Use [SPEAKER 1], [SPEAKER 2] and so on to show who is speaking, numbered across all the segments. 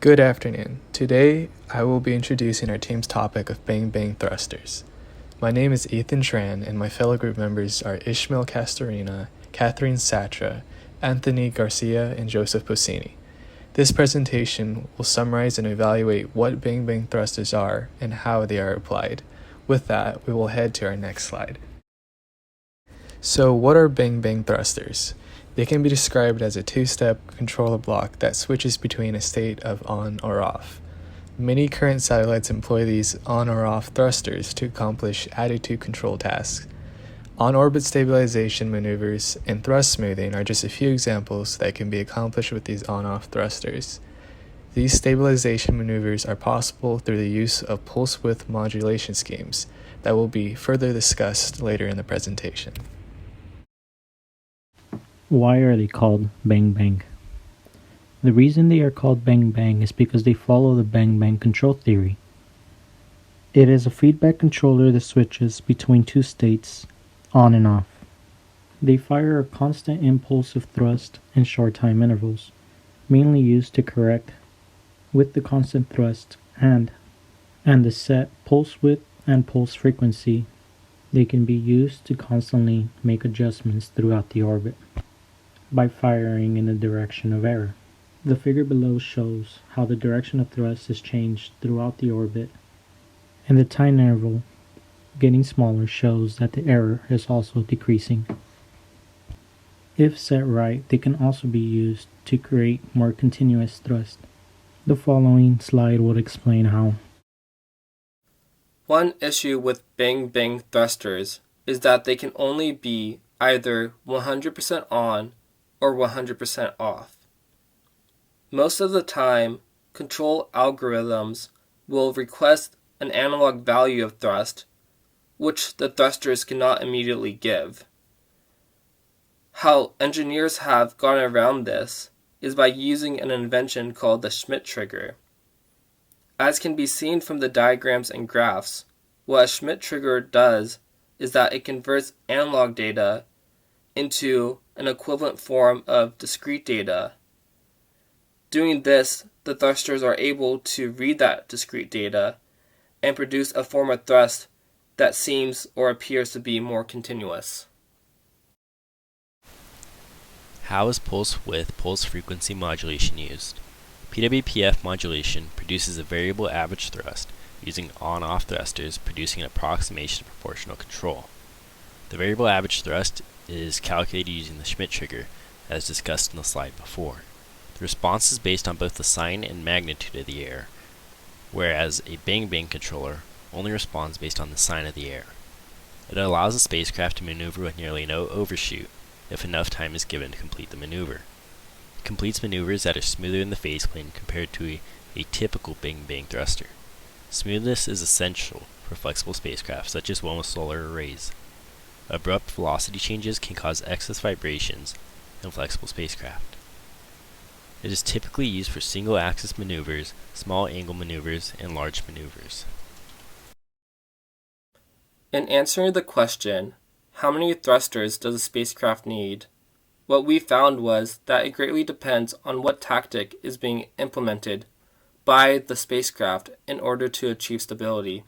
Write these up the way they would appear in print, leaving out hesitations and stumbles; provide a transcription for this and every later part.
[SPEAKER 1] Good afternoon. Today, I will be introducing our team's topic of bang bang thrusters. My name is Ethan Tran, and my fellow group members are Ishmael Castorina, Catherine Satra, Anthony Garcia, and Joseph Posini. This presentation will summarize and evaluate what bang bang thrusters are and how they are applied. With that, we will head to our next slide. So, what are bang bang thrusters? They can be described as a two-step controller block that switches between a state of on or off. Many current satellites employ these on or off thrusters to accomplish attitude control tasks. On-orbit stabilization maneuvers and thrust smoothing are just a few examples that can be accomplished with these on-off thrusters. These stabilization maneuvers are possible through the use of pulse width modulation schemes that will be further discussed later in the presentation.
[SPEAKER 2] Why are they called bang bang? The reason they are called bang bang is because they follow the bang bang control theory. It is a feedback controller that switches between two states, on and off. They fire a constant impulse of thrust in short time intervals, mainly used to correct with the constant thrust and the set pulse width and pulse frequency. They can be used to constantly make adjustments throughout the orbit by firing in the direction of error. The figure below shows how the direction of thrust is changed throughout the orbit, and the time interval getting smaller shows that the error is also decreasing. If set right, they can also be used to create more continuous thrust. The following slide will explain how.
[SPEAKER 3] One issue with bang bang thrusters is that they can only be either 100% on or 100% off. Most of the time, control algorithms will request an analog value of thrust, which the thrusters cannot immediately give. How engineers have gone around this is by using an invention called the Schmidt trigger. As can be seen from the diagrams and graphs, what a Schmidt trigger does is that it converts analog data into an equivalent form of discrete data. Doing this, the thrusters are able to read that discrete data and produce a form of thrust that seems or appears to be more continuous.
[SPEAKER 4] How is pulse width pulse frequency modulation used? PWPF modulation produces a variable average thrust using on-off thrusters producing an approximation of proportional control. The variable average thrust is calculated using the Schmidt trigger, as discussed in the slide before. The response is based on both the sign and magnitude of the error, whereas a bang bang controller only responds based on the sign of the error. It allows the spacecraft to maneuver with nearly no overshoot if enough time is given to complete the maneuver. It completes maneuvers that are smoother in the faceplane compared to a typical bang bang thruster. Smoothness is essential for flexible spacecraft such as one with solar arrays. Abrupt velocity changes can cause excess vibrations in flexible spacecraft. It is typically used for single-axis maneuvers, small angle maneuvers, and large maneuvers.
[SPEAKER 3] In answering the question, how many thrusters does a spacecraft need? What we found was that it greatly depends on what tactic is being implemented by the spacecraft in order to achieve stability.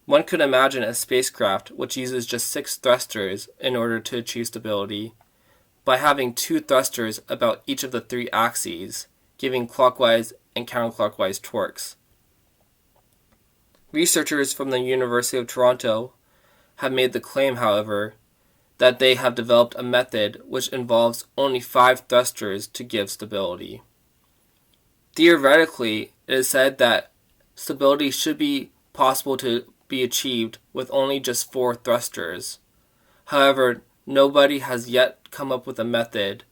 [SPEAKER 3] One could imagine a spacecraft which uses just 6 thrusters in order to achieve stability, by having 2 thrusters about each of the 3 axes, giving clockwise and counterclockwise torques. Researchers from the University of Toronto have made the claim, however, that they have developed a method which involves only 5 thrusters to give stability. Theoretically, it is said that stability should be possible to be achieved with only just 4 thrusters. However, nobody has yet come up with a method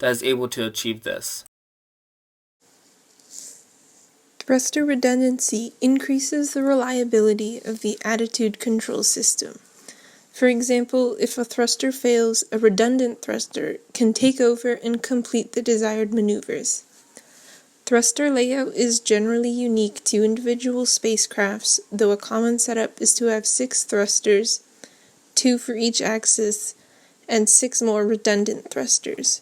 [SPEAKER 3] that is able to achieve this.
[SPEAKER 5] Thruster redundancy increases the reliability of the attitude control system. For example, if a thruster fails, a redundant thruster can take over and complete the desired maneuvers. Thruster layout is generally unique to individual spacecrafts, though a common setup is to have 6 thrusters, 2 for each axis, and 6 more redundant thrusters.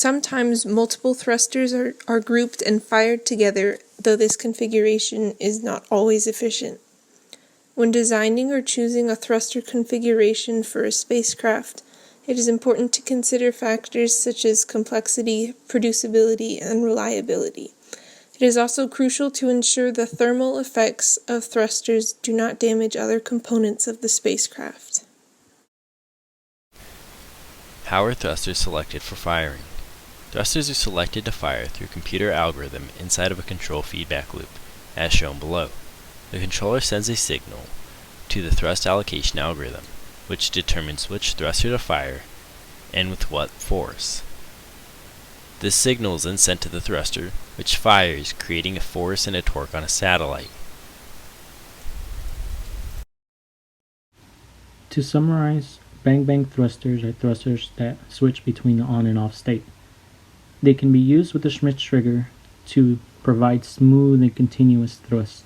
[SPEAKER 5] Sometimes multiple thrusters are grouped and fired together, though this configuration is not always efficient. When designing or choosing a thruster configuration for a spacecraft, it is important to consider factors such as complexity, producibility, and reliability. It is also crucial to ensure the thermal effects of thrusters do not damage other components of the spacecraft.
[SPEAKER 4] How are thrusters selected for firing? Thrusters are selected to fire through a computer algorithm inside of a control feedback loop, as shown below. The controller sends a signal to the thrust allocation algorithm, which determines which thruster to fire and with what force. This signal is then sent to the thruster, which fires, creating a force and a torque on a satellite.
[SPEAKER 2] To summarize, bang-bang thrusters are thrusters that switch between the on and off state. They can be used with the Schmidt trigger to provide smooth and continuous thrust.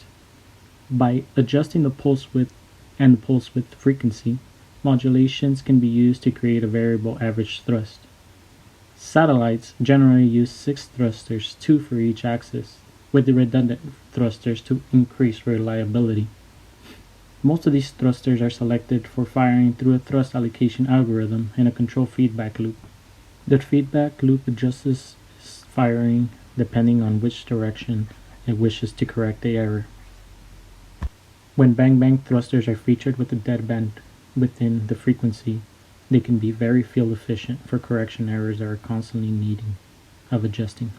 [SPEAKER 2] By adjusting the pulse width and the pulse width frequency, modulations can be used to create a variable average thrust. Satellites generally use 6 thrusters, 2 for each axis, with the redundant thrusters to increase reliability. Most of these thrusters are selected for firing through a thrust allocation algorithm in a control feedback loop. The feedback loop adjusts firing depending on which direction it wishes to correct the error. When bang-bang thrusters are featured with a deadband within the frequency, they can be very field efficient for correction errors that are constantly needing of adjusting.